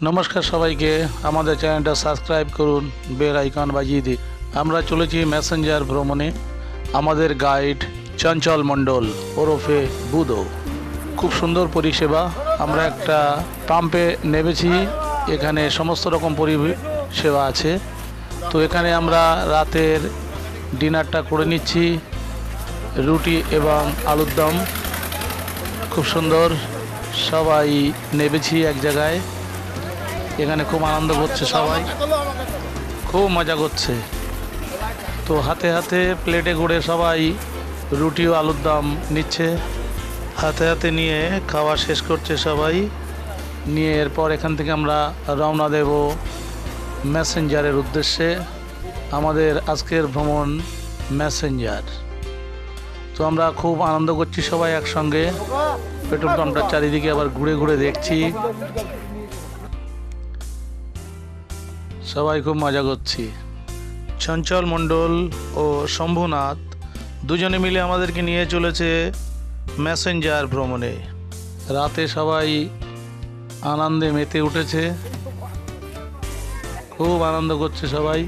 নমস্কার সবাইকে, আমাদের চ্যানেলটা সাবস্ক্রাইব করুন, বেল আইকন বাজিয়ে দিন। আমরা চলেছি মেসেঞ্জার ভ্রমণে। আমাদের গাইড চঞ্চল মণ্ডল ওরফে বুদো। খুব সুন্দর পরিষেবা। আমরা একটা পাম্পে নেমেছি, এখানে সমস্ত রকম পরিষেবা আছে। তো এখানে আমরা রাতের ডিনারটা করে নিচ্ছি, রুটি এবং আলুর দম। খুব সুন্দর, সবাই নেমেছি এক জায়গায়। এখানে খুব আনন্দ করছে, সবাই খুব মজা করছে। তো হাতে হাতে প্লেটে করে সবাই রুটি ও আলুর দম নিচ্ছে, হাতে হাতে নিয়ে খাওয়া শেষ করছে সবাই। নিয়ে এরপর এখান থেকে আমরা রওনা দেব মেসেঞ্জারের উদ্দেশ্যে। আমাদের আজকের ভ্রমণ মেসেঞ্জার। তো আমরা খুব আনন্দ করছি সবাই একসঙ্গে। পেট্রোল পাম্পটা চারিদিকে আবার ঘুরে ঘুরে দেখছি, সবাই খুব মজা করছি। চঞ্চল মণ্ডল ও শম্ভুনাথ দুজনে মিলে আমাদেরকে নিয়ে চলেছে মেসেঞ্জার ভ্রমণে। রাতে সবাই আনন্দে মেতে উঠেছে, খুব আনন্দ করছে সবাই।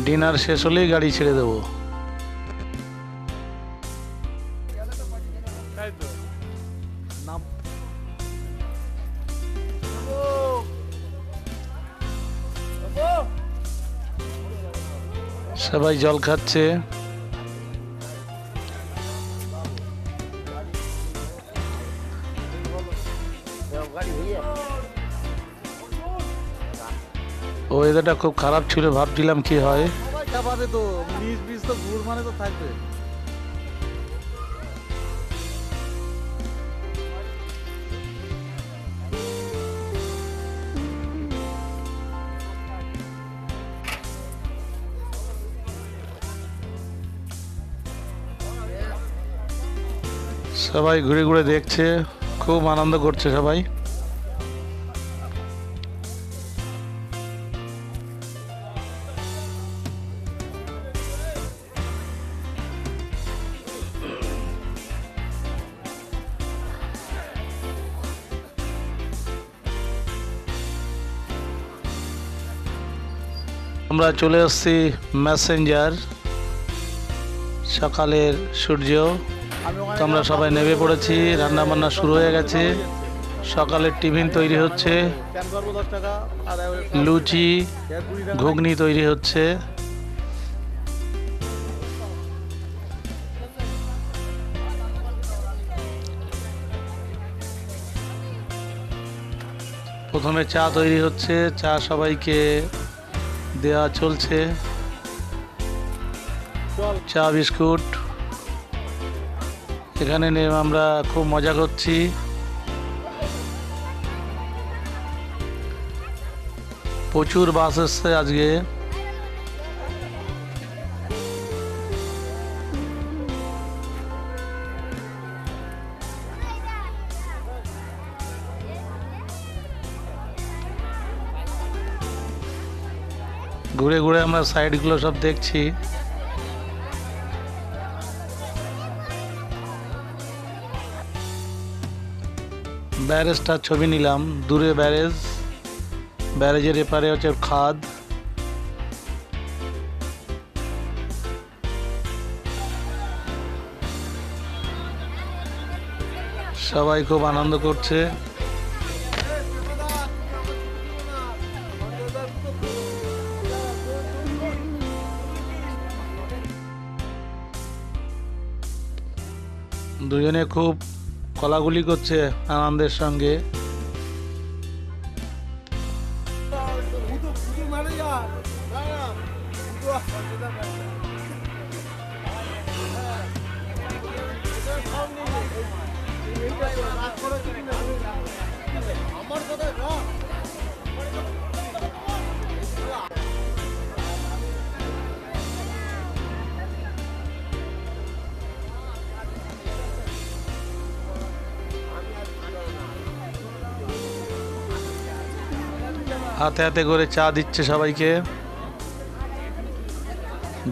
ডিনার শেষ হলেই গাড়ি ছেড়ে দেবো। সবাই জল খাচ্ছে। ওয়েদারটা খুব খারাপ ছিল, ভাবছিলাম কি হয়। সবাই ঘুরে ঘুরে দেখছে, খুব আনন্দ করছে সবাই। আমরা চলে এসেছি মেসেঞ্জার। সকালের সূর্য। তো আমরা সবাই নেমে পড়েছি, রান্না বান্না শুরু হয়ে গেছে। সকালের টিফিন তৈরি হচ্ছে, লুচি ঘুগনি তৈরি হচ্ছে। প্রথমে চা তৈরি হচ্ছে, চা সবাইকে দেওয়া চলছে। চা বিস্কুট এখানে নেমে আমরা খুব মজা করছি। প্রচুর বাস এসছে আজকে। ঘুরে ঘুরে আমরা সাইডগুলো সব দেখছি। ব্যারেজটার ছবি নিলাম, দূরে ব্যারেজ, ব্যারেজের এপারে হচ্ছে খাদ। সবাই খুব আনন্দ করছে। দুজনে খুব কলাগুলি করছে আনন্দের সঙ্গে। হাতে হাতে করে চা দিচ্ছে সবাইকে।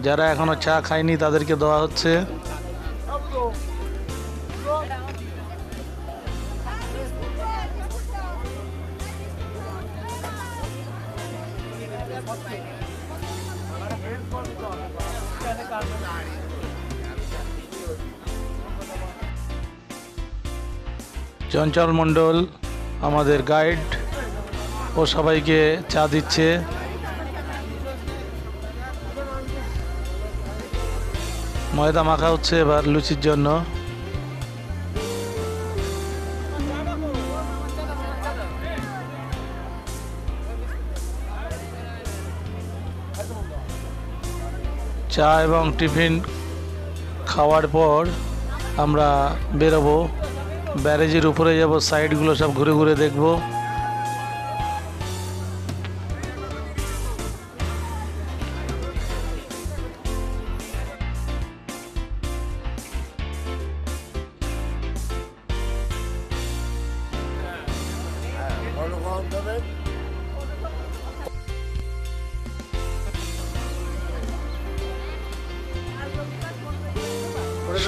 যারা এখনো চা খায়নি তাদেরকে দেওয়া হচ্ছে। চঞ্চল মণ্ডল আমাদের গাইড, ও সবাইকে চা দিচ্ছে। ময়দা মাখা হচ্ছে এবার লুচির জন্য। চা এবং টিফিন খাওয়ার পর আমরা বেরোবো, ব্যারেজের উপরে যাব, সাইডগুলো সব ঘুরে ঘুরে দেখব।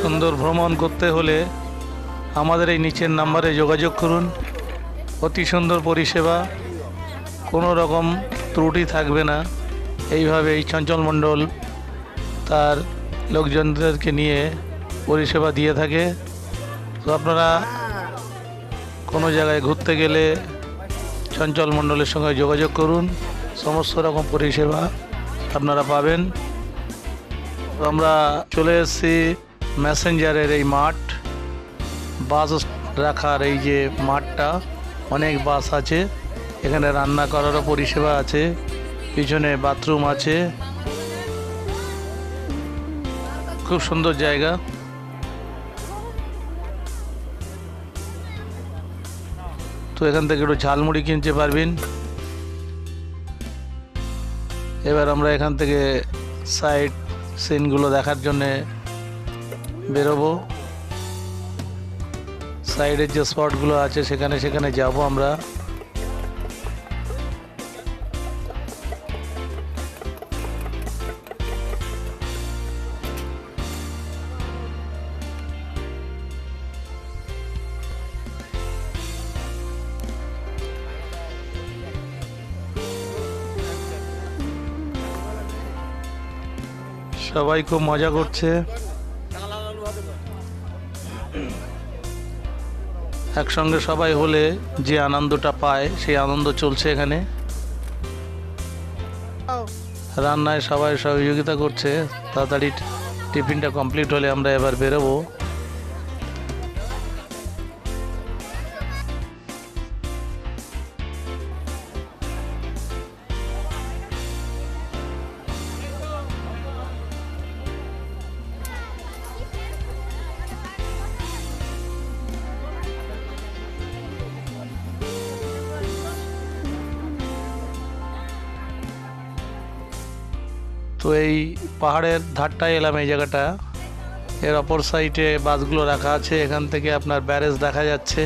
সুন্দর ভ্রমণ করতে হলে আমাদের এই নিচের নাম্বারে যোগাযোগ করুন। অতি সুন্দর পরিষেবা, কোনো রকম ত্রুটি থাকবে না। এইভাবে এই চঞ্চল মণ্ডল তার লোকজনদেরকে নিয়ে পরিষেবা দিয়ে থাকে। তো আপনারা কোনো জায়গায় ঘুরতে গেলে চঞ্চল মণ্ডলের সঙ্গে যোগাযোগ করুন, সমস্ত রকম পরিষেবা আপনারা পাবেন। তো আমরা চলে এসেছি ম্যাসেঞ্জারের এই মাঠ, বাস রাখার এই যে মাঠটা, অনেক বাস আছে। এখানে রান্না করারও পরিষেবা আছে, পিছনে বাথরুম আছে, খুব সুন্দর জায়গা। তো এখান থেকে একটু ঝালমুড়ি কিনতে পারবেন। এবার আমরা এখান থেকে সাইড সিনগুলো দেখার জন্যে বেরোবো। সাইডের যে স্পটগুলো আছে সেখানে সেখানে যাব আমরা। সবাই খুব মজা করছে, একসঙ্গে সবাই হলে যে আনন্দটা পায় সেই আনন্দ চলছে এখানে। রান্নায় সবাই সহযোগিতা করছে। তাড়াতাড়ি টিফিনটা কমপ্লিট হলে আমরা এবার বেরোবো। তো এই পাহাড়ের ধারটায় এলাম, এই জায়গাটা। এর অপর সাইডে বাসগুলো রাখা আছে। এখান থেকে আপনার ব্যারেজ দেখা যাচ্ছে,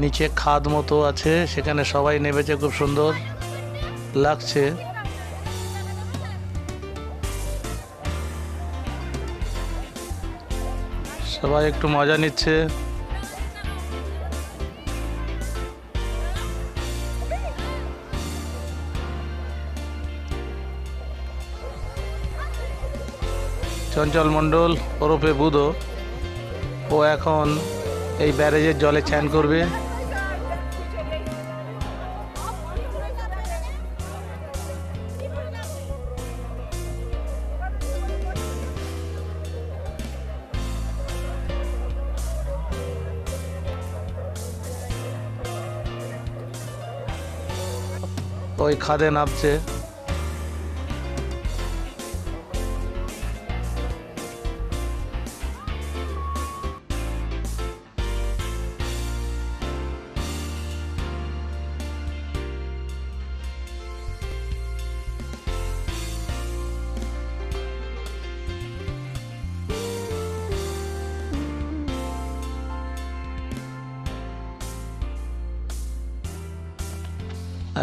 নিচে খাদ মতো আছে, সেখানে সবাই নেমেছে, খুব সুন্দর লাগছে। সবাই একটু মজা নিচ্ছে। চঞ্চল মণ্ডল ওরফে বুধো, ও এখন এই ব্যারেজের জলে চান করবে। ওই খাদে নামছে।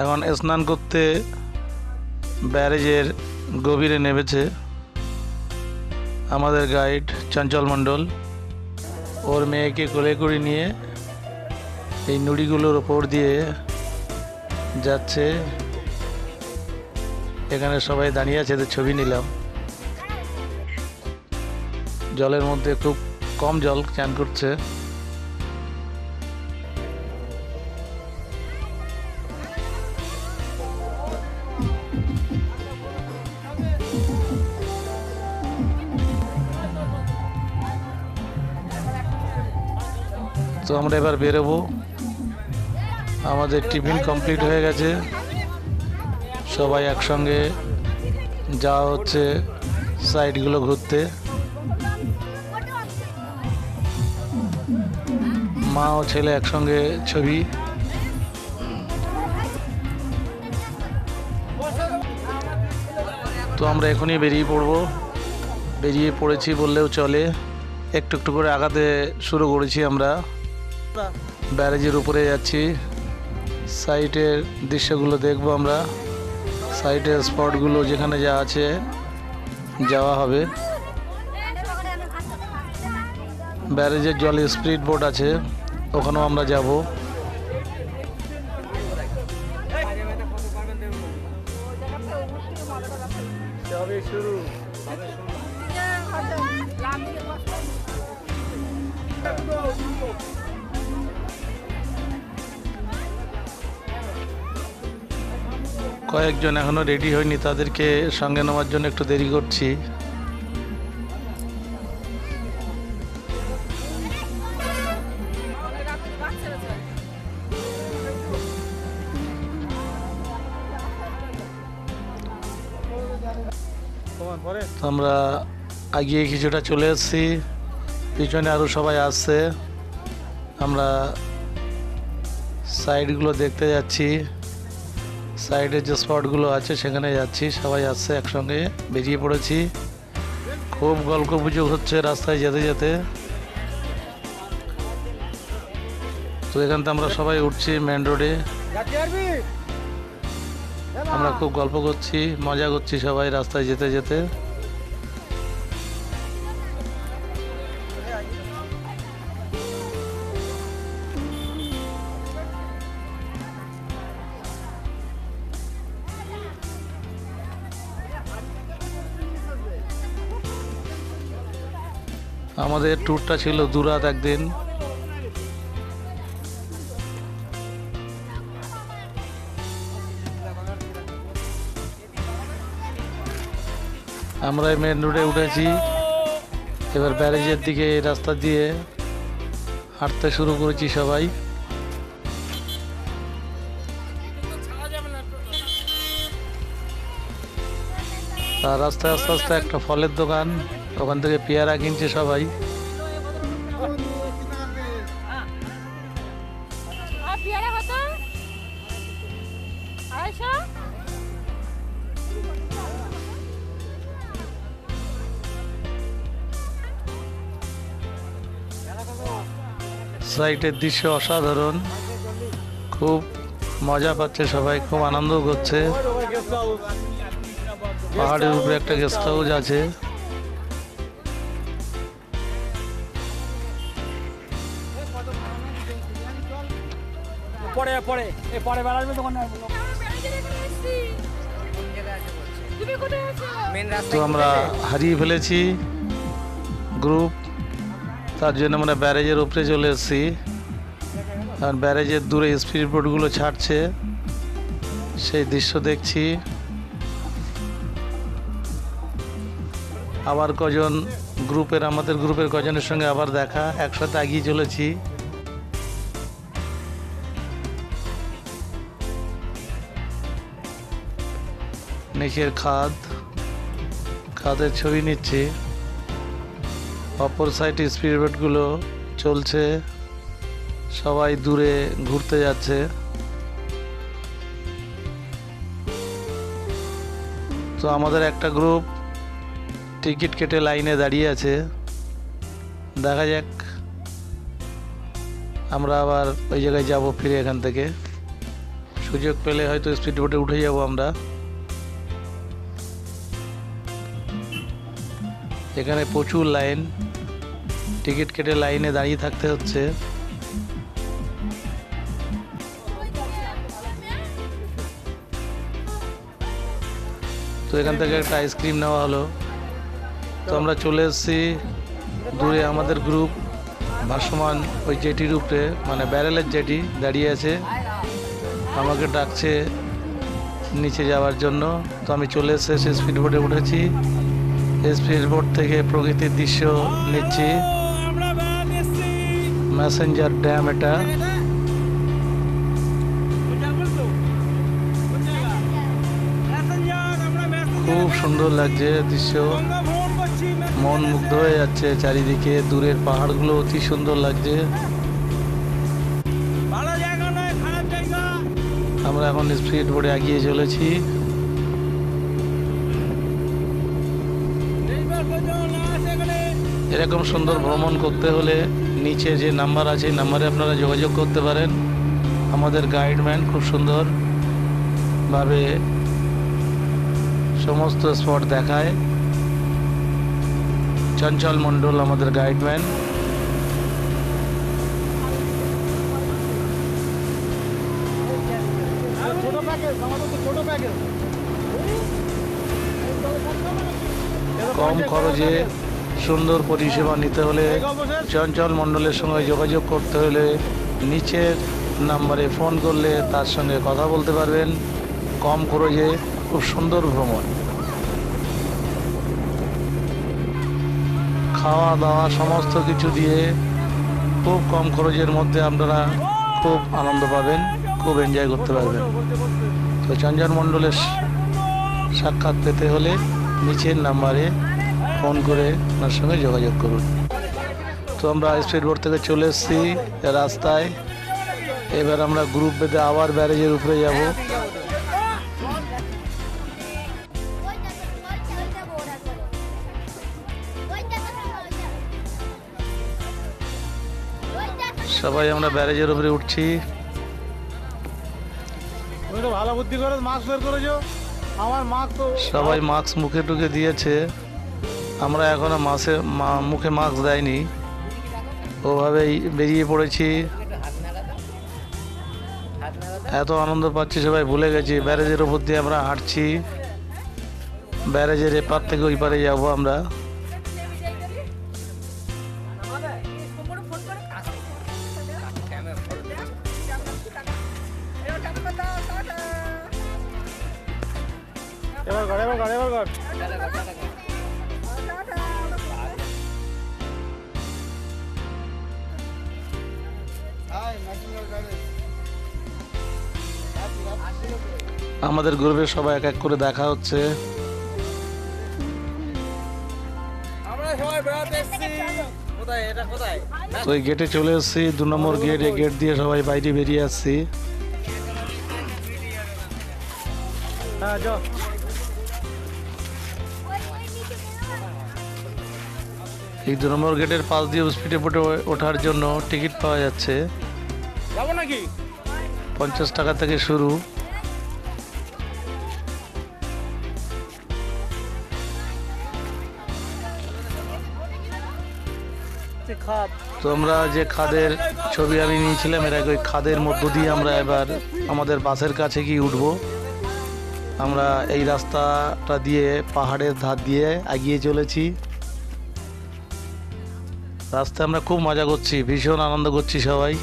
এখন স্নান করতে ব্যারেজের গভীরে নেমেছে আমাদের গাইড চঞ্চল মণ্ডল। ওর মেয়েকে কোলে করে নিয়ে এই নুড়িগুলোর ওপর দিয়ে যাচ্ছে। এখানে সবাই দাঁড়িয়ে আছে, এদের ছবি নিলাম। জলের মধ্যে খুব কম জল, চান করছে। তো আমরা এবার বেরোবো। আমাদের টিফিন কমপ্লিট হয়ে গেছে, সবাই একসঙ্গে যাওয়া হচ্ছে সাইডগুলো ঘুরতে। মা ও ছেলে একসঙ্গে ছবি। তো আমরা এখনই বেরিয়ে পড়বো, বেরিয়ে পড়েছি বললেও চলে। একটু একটু করে আগাতে শুরু করেছি আমরা। ব্যারেজের উপরে যাচ্ছি, সাইটের দৃশ্যগুলো দেখবো আমরা। সাইটের স্পটগুলো যেখানে যা আছে যাওয়া হবে। ব্যারেজের জলে স্পিড বোট আছে, ওখানেও আমরা যাব। কয়েকজন এখনো রেডি হয়নি, তাদেরকে সঙ্গে নেওয়ার জন্য একটু দেরি করছি। আমরা আগিয়ে কিছুটা চলে এসেছি, পিছনে আরও সবাই আসছে। আমরা সাইডগুলো দেখতে যাচ্ছি, সাইডের যে স্পটগুলো আছে সেখানে যাচ্ছি। সবাই আসছে, একসঙ্গে বেরিয়ে পড়েছি। খুব গল্প গুজব হচ্ছে রাস্তায় যেতে যেতে। তো এখান থেকে আমরা সবাই উঠছি মেন রোডে। আমরা খুব গল্প করছি, মজা করছি সবাই রাস্তায় যেতে যেতে। আমাদের ট্যুরটা ছিল 2 রাত 1 দিন। আমরা মেন রোডে উঠেছি, এবার ব্যারেজের দিকে রাস্তা দিয়ে হাঁটতে শুরু করেছি সবাই। আর রাস্তায় আস্তে আস্তে একটা ফলের দোকান, ওখান থেকে পেয়ারা কিনছে সবাই। সাইটের দৃশ্য অসাধারণ, খুব মজা পাচ্ছে সবাই, খুব আনন্দ করছে। পাহাড়ের উপরে একটা গেস্ট হাউস আছে। তো আমরা হারিয়ে ফেলেছি গ্রুপ, তার জন্য আমরা ব্যারেজের উপরে চলে এসেছি। আর ব্যারেজের দূরে স্পিড বোটগুলো ছাড়ছে, সেই দৃশ্য দেখছি। আবার কজন গ্রুপের, আমাদের গ্রুপের কজনের সঙ্গে আবার দেখা, একসাথে এগিয়ে চলেছি। নিচের খাদের ছবি নিচ্ছি। অপর সাইডে স্পিড বোটগুলো চলছে, সবাই দূরে ঘুরতে যাচ্ছে। তো আমাদের একটা গ্রুপ টিকিট কেটে লাইনে দাঁড়িয়ে আছে, দেখা যাক আমরা আবার ওই জায়গায় যাব ফিরে এখান থেকে। সুযোগ পেলে হয়তো স্পিড বোটে উঠে যাব আমরা। এখানে প্রচুর লাইন, টিকিট কেটে লাইনে দাঁড়িয়ে থাকতে হচ্ছে। তো এখান থেকে একটা আইসক্রিম নেওয়া হলো। তো আমরা চলে এসেছি দূরে, আমাদের গ্রুপ ভাসমান ওই জেটির উপরে, মানে ব্যারেলের জেটি দাঁড়িয়ে আছে, আমাকে ডাকছে নিচে যাওয়ার জন্য। তো আমি চলে এসেছি, স্পিড বোটে উঠেছি, স্পিড বোট থেকে প্রকৃতির দৃশ্য নিচ্ছি। ম্যাসেঞ্জার ড্যাম এটা। খুব সুন্দর লাগছে দৃশ্য, মন মুগ্ধ হয়ে যাচ্ছে চারিদিকে। দূরের পাহাড়গুলো অতি সুন্দর লাগছে। আমরা এখন স্পিড বোটে এগিয়ে চলেছি। এরকম সুন্দর ভ্রমণ করতে হলে নিচে যে নাম্বার আছে নাম্বারে আপনারা যোগাযোগ করতে পারেন। আমাদের গাইডম্যান খুব সুন্দরভাবে সমস্ত স্পট দেখায়। চঞ্চল মণ্ডল আমাদের গাইডম্যান। কম খরচে সুন্দর পরিষেবা নিতে হলে চঞ্চল মণ্ডলের সঙ্গে যোগাযোগ করতে হলে নিচের নাম্বারে ফোন করলে তার সঙ্গে কথা বলতে পারবেন। কম খরচে খুব সুন্দর ভ্রমণ, খাওয়া দাওয়া সমস্ত কিছু দিয়ে খুব কম খরচের মধ্যে আপনারা খুব আনন্দ পাবেন, খুব এনজয় করতে পারবেন। তো চঞ্চল মণ্ডলের সাক্ষাৎ পেতে হলে নিচের নাম্বারে ফোন করে ওনার সঙ্গে যোগাযোগ করুন। তো আমরা স্পিড বোট থেকে চলে এসেছি রাস্তায়। এবার আমরা গ্রুপ বেঁধে আবার ব্যারেজের উপরে যাব। সবাই আমরা ব্যারেজের উপরে উঠছি। ভালো বুদ্ধি করে মাস্ক বের করেছো। আমার মাস্ক তো সবাই মাস্ক মুখে টুকে দিয়েছে, আমরা এখনো মুখে মাস্ক দেয়নি, ওভাবেই বেরিয়ে পড়েছি। এত আনন্দ পাচ্ছি সবাই ভুলে গেছি। ব্যারেজের উপর দিয়ে আমরা হাঁটছি, ব্যারেজের এপার থেকে ওই পারে যাবো আমরা। আমাদের গ্রুপের সবাই এক এক করে দেখা হচ্ছে। তো এই গেটে চলে এসেছি, 2 নম্বর গেট। এই গেট দিয়ে সবাই বাইরে বেরিয়ে আসছি। এই 2 নম্বর গেটের পাশ দিয়ে স্পিডে বোটে ওঠার জন্য টিকিট পাওয়া যাচ্ছে। 50 টাকা থেকে শুরু। তো আমরা যে খাদের ছবি আমি নিয়েছিলাম এর আগে, ওই খাদের মধ্য দিয়ে আমরা এবার আমাদের বাসের কাছে গিয়ে উঠবো। আমরা এই রাস্তাটা দিয়ে পাহাড়ের ধার দিয়ে এগিয়ে চলেছি। রাস্তায় আমরা খুব মজা করছি, ভীষণ আনন্দ করছি সবাই।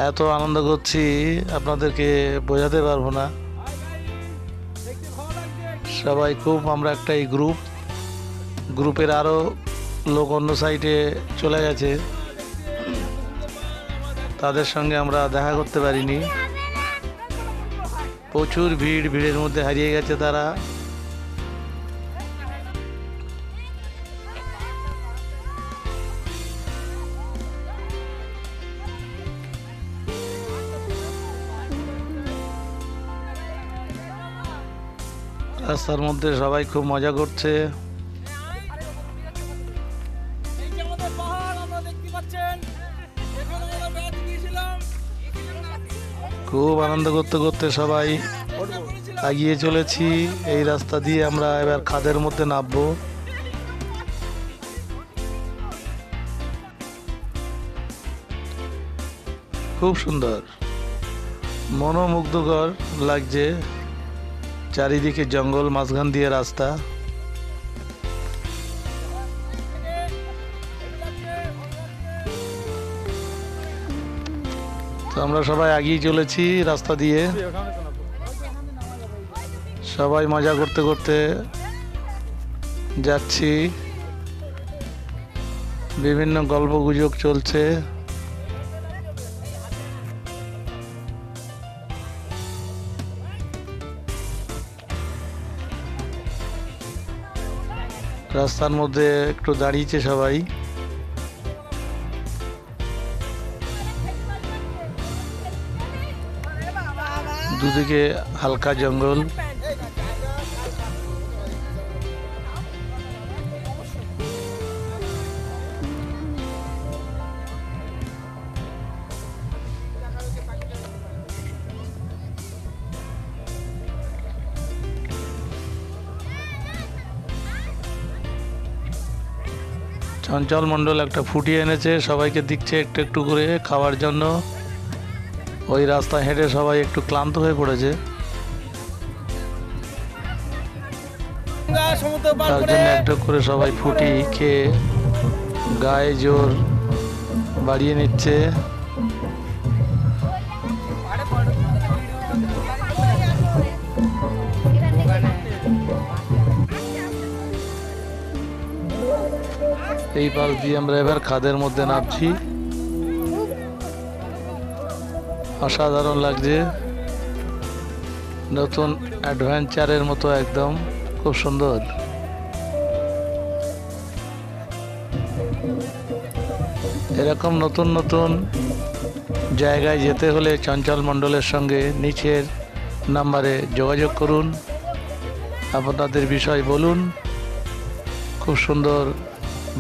এত আনন্দ করছি আপনাদেরকে বোঝাতে পারবো না। সবাই খুব, আমরা একটা এই গ্রুপের আরও লোক অন্য সাইডে চলে গেছে, তাদের সঙ্গে আমরা দেখা করতে পারিনি। প্রচুর ভিড়ের মধ্যে হারিয়ে গেছে তারা। রাস্তার মধ্যে সবাই খুব মজা করছে। খুব আনন্দ করতে করতে সবাই এগিয়ে চলেছি। এই রাস্তা দিয়ে আমরা এবার খাদের মধ্যে নামবো। খুব সুন্দর, মনোমুগ্ধকর লাগছে। চারিদিকে জঙ্গল, মাঝখান দিয়ে রাস্তা। তো আমরা সবাই এগিয়ে চলেছি রাস্তা দিয়ে, সবাই মজা করতে করতে যাচ্ছি। বিভিন্ন গল্পগুজব চলছে। রাস্তার মধ্যে একটু দাঁড়িয়েছে সবাই। দুদিকে হালকা জঙ্গল। চঞ্চল মণ্ডল একটা ফুটিয়ে এনেছে, সবাইকে দিচ্ছে একটু একটু করে খাওয়ার জন্য। ওই রাস্তা হেঁটে সবাই একটু ক্লান্ত হয়ে পড়েছে, তার জন্য একটু করে সবাই ফুটি খেয়ে গায়ে জোর বাড়িয়ে নিচ্ছে। এই পাশ দিয়ে আমরা এবার খাদের মধ্যে নামছি। অসাধারণ লাগছে, নতুন অ্যাডভেঞ্চারের মতো একদম, খুব সুন্দর। এরকম নতুন নতুন জায়গায় যেতে হলে চঞ্চল মণ্ডলের সঙ্গে নিচের নাম্বারে যোগাযোগ করুন, আপনাদের বিষয় বলুন, খুব সুন্দর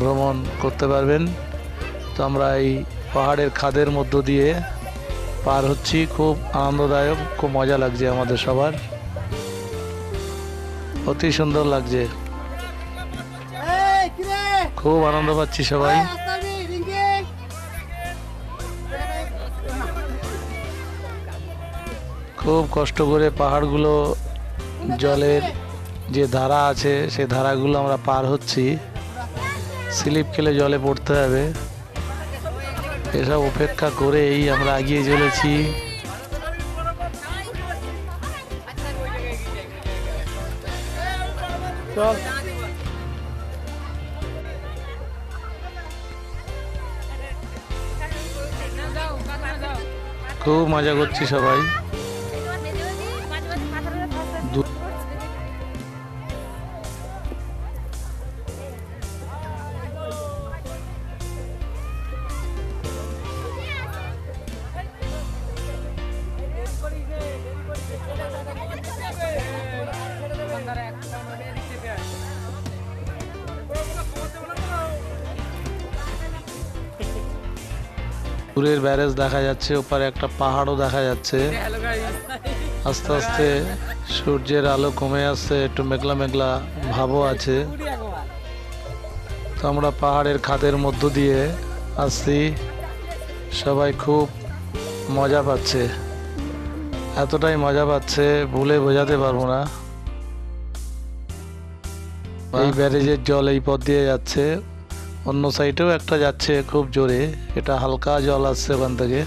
ভ্রমণ করতে পারবেন। তো আমরা এই পাহাড়ের খাদের মধ্য দিয়ে পার হচ্ছি, খুব আনন্দদায়ক, খুব মজা লাগছে আমাদের সবার, অতি সুন্দর লাগছে, খুব আনন্দ পাচ্ছি সবাই। খুব কষ্ট করে পাহাড়গুলো, জলের যে ধারা আছে সেই ধারাগুলো আমরা পার হচ্ছি। স্লিপ খেলে জলে পড়তে হবে, এসব উপেক্ষা করেই আমরা এগিয়ে চলেছি। খুব মজা করছি সবাই। দূরের ব্যারেজ দেখা যাচ্ছে, ওপারে একটা পাহাড়ও দেখা যাচ্ছে। আস্তে আস্তে সূর্যের আলো কমে আসছে, একটু মেঘলা মেঘলা ভাবও আছে। তো আমরা পাহাড়ের খাদের মধ্য দিয়ে আসছি, সবাই খুব মজা পাচ্ছে, এতটাই মজা পাচ্ছে বলে বোঝাতে পারবো না। এই ব্যারেজের জল এই পথ দিয়ে যাচ্ছে, অন্য সাইডেও একটা যাচ্ছে খুব জোরে, এটা হালকা জল আসছে ওখান থেকে,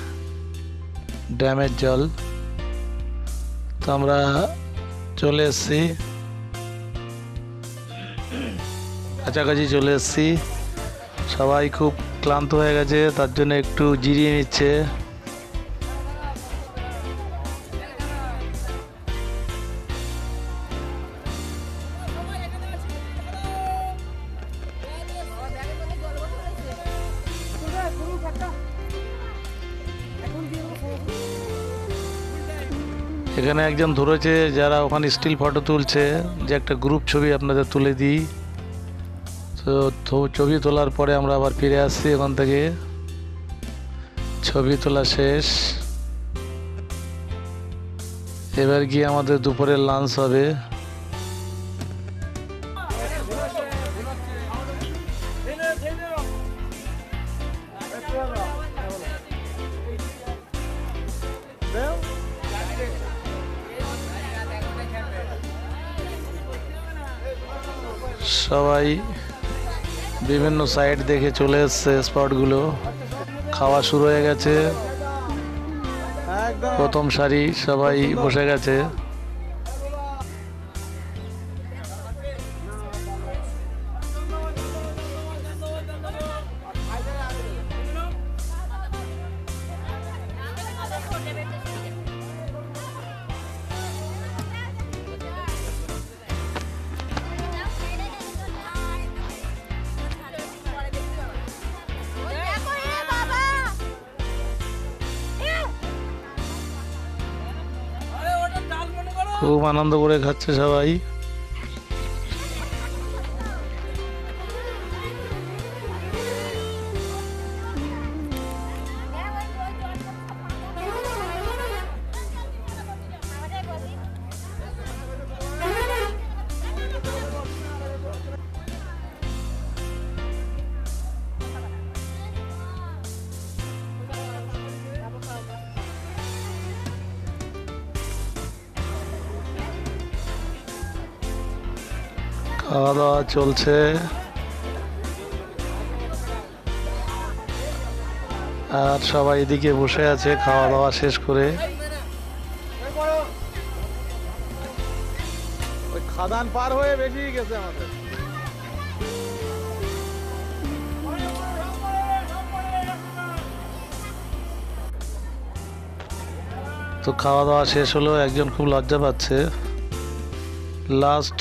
ড্যামের জল। তো আমরা চলে এসেছি, কাছাকাছি চলে এসেছি। সবাই খুব ক্লান্ত হয়ে গেছে, তার জন্য একটু জিরিয়ে নিচ্ছে। এখানে একজন ধরেছে যারা ওখানে স্টিল ফটো তুলছে, যে একটা গ্রুপ ছবি আপনাদের তুলে দিই। তো ছবি তোলার পরে আমরা আবার ফিরে আসছি ওখান থেকে, ছবি তোলা শেষ। এবার গিয়ে আমাদের দুপুরের লাঞ্চ হবে। সবাই বিভিন্ন সাইড দেখে চলে এসছে স্পটগুলো। খাওয়া শুরু হয়ে গেছে, একদম প্রথম সারি সবাই বসে গেছে। খুব আনন্দ করে খাচ্ছে সবাই। খাওয়া দাওয়া চলছে, আর সবাই এদিকে বসে আছে খাওয়া দাওয়া শেষ করে। ওই খাদান পার হয়ে বেশি গেছে আমাদের। তো খাওয়া দাওয়া শেষ হলো, একজন খুব লজ্জা পাচ্ছে। লাস্ট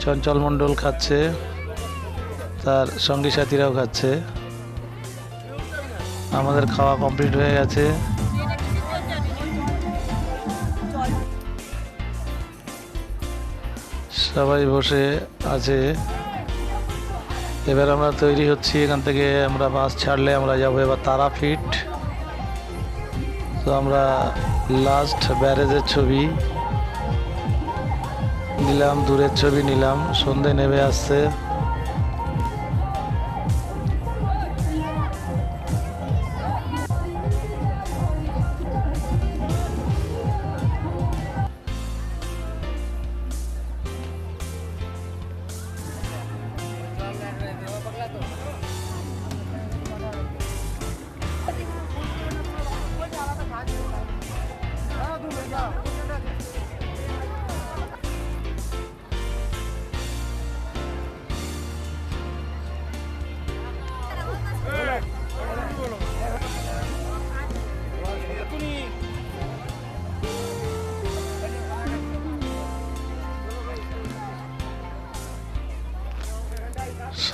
চঞ্চল মণ্ডল খাচ্ছে, তার সঙ্গী সাথীরাও খাচ্ছে। আমাদের খাওয়া কমপ্লিট হয়ে গেছে। সবাই বসে আছে। এবার আমরা তৈরি হচ্ছি, এখান থেকে আমরা বাস ছাড়লে আমরা যাবো এবার তারাপীঠ। তো আমরা লাস্ট ব্যারেজের ছবি নিলাম, দূরের ছবি নিলাম। সন্ধে নেমে আসছে।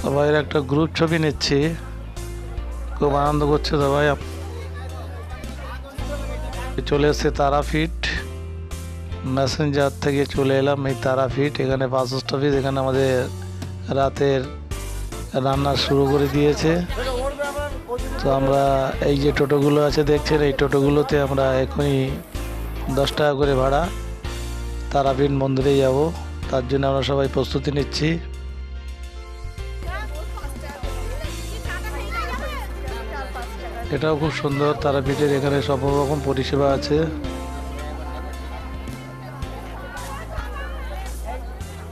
সবাই একটা গ্রুপ ছবি নিচ্ছি, খুব আনন্দ করছে সবাই। চলে এসছে তারাপীঠ, মেসেঞ্জার থেকে চলে এলাম এই তারাপীঠ। এখানে বাস স্টপেজ, এখানে আমাদের রাতের রান্না শুরু করে দিয়েছে। তো আমরা এই যে টোটোগুলো আছে দেখছেন, এই টোটোগুলোতে আমরা এখনই 10 টাকা করে ভাড়া তারাপীঠ মন্দিরে যাব। তার জন্য আমরা সবাই প্রস্তুতি নিচ্ছি। এটাও খুব সুন্দর তারাপীঠের, এখানে সব রকম পরিষেবা আছে।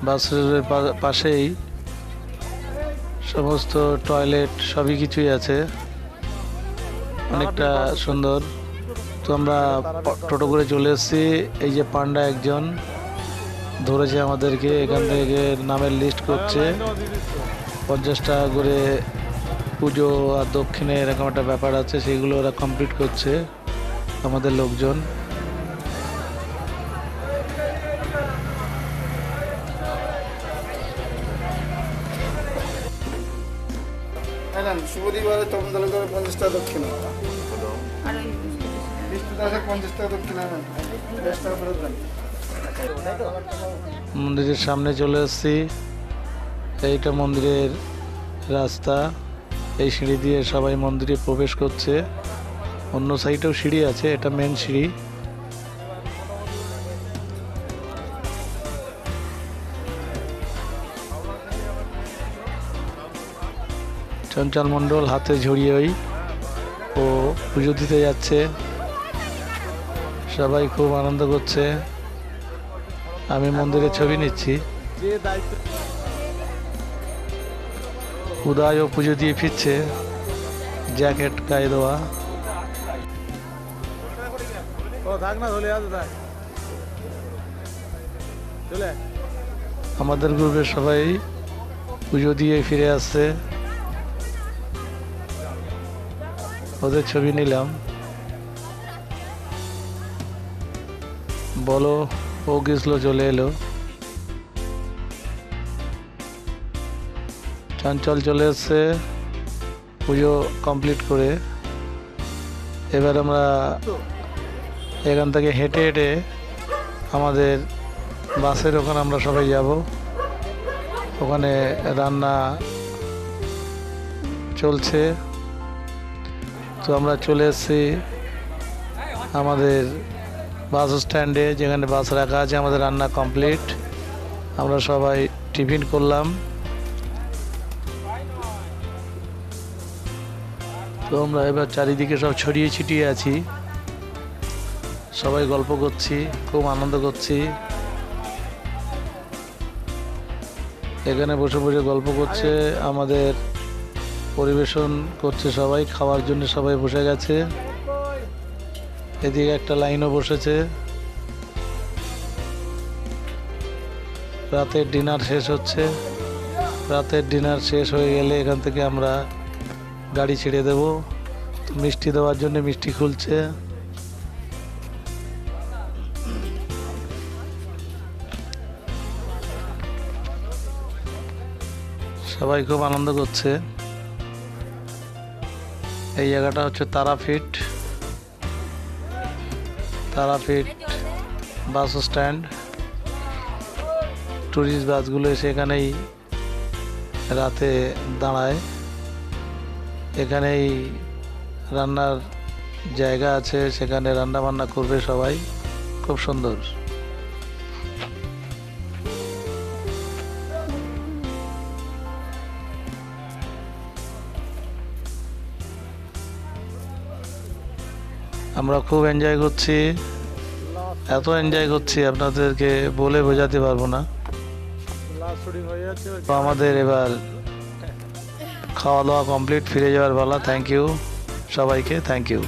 বাসের পাশেই সমস্ত টয়লেট সবই কিছুই আছে, অনেকটা সুন্দর। তো আমরা টোটো করে চলে এসেছি। এই যে পান্ডা একজন ধরেছে আমাদেরকে, এখান থেকে নামের লিস্ট করছে। 50 টাকা করে পুজো আর দক্ষিণে এরকম একটা ব্যাপার আছে, সেগুলো ওরা কমপ্লিট করছে আমাদের লোকজন। শুভদিবারে তখন দলে করে 50 টাকা দক্ষিণ, 50 টাকা দক্ষিণ, 10 টাকা ফেরত দেন। মন্দিরের সামনে চলে এসেছি। এইটা মন্দিরের রাস্তা, এই সিঁড়ি দিয়ে সবাই মন্দিরে প্রবেশ করছে। অন্য সাইডেও সিঁড়ি আছে, এটা মেন সিঁড়ি। চঞ্চল মণ্ডল হাতে ঝুড়িয়েই ও পুজো দিতে যাচ্ছে। সবাই খুব আনন্দ করছে। আমি মন্দিরে ছবি নিচ্ছি। যে দায়িত্ব উদয়ও পুজো দিয়ে ফিরছে, জ্যাকেট গায়ে দেওয়া। ও থাক না, চলে আসো, থাক চলে আয়। আমাদের গ্রুপের সবাই পুজো দিয়ে ফিরে আসছে। ওদের ছবি নিলাম। বলো ও গেছলো, চলে এলো। চঞ্চল চলে এসছে পুজো কমপ্লিট করে। এবার আমরা এখান থেকে হেঁটে হেঁটে আমাদের বাসের ওখানে আমরা সবাই যাব। ওখানে রান্না চলছে। তো আমরা চলে এসেছি আমাদের বাস স্ট্যান্ডে, যেখানে বাস রাখা আছে। আমাদের রান্না কমপ্লিট, আমরা সবাই টিফিন করলাম। তো আমরা এবার চারিদিকে সব ছড়িয়ে ছিটিয়ে আছি, সবাই গল্প করছি, খুব আনন্দ করছি। এখানে বসে বসে গল্প করছে, আমাদের পরিবেশন করছে সবাই, খাওয়ার জন্য সবাই বসে গেছে। এদিকে একটা লাইনও বসেছে। রাতের ডিনার শেষ হচ্ছে। রাতের ডিনার শেষ হয়ে গেলে এখান থেকে আমরা গাড়ি ছেড়ে দেব। মিষ্টি দেওয়ার জন্য মিষ্টি খুলছে। সবাই খুব আনন্দ করছে। এই জায়গাটা হচ্ছে তারাপীঠ বাস স্ট্যান্ড। টুরিস্ট বাসগুলো এসে এখানেই রাতে দাঁড়ায়। এখানেই রান্নার জায়গা আছে, সেখানে রান্না বান্না করবে সবাই। খুব সুন্দর। আমরা খুব এনজয় করছি, এত এনজয় করছি আপনাদেরকে বলে বোঝাতে পারবো না। লাস্ট শুটিং হয়ে যাচ্ছে। তো আমাদের এবার খাওয়া দাওয়া কমপ্লিট, ফিরে যাওয়ার পালা। থ্যাংক ইউ সবাইকে, থ্যাংক ইউ।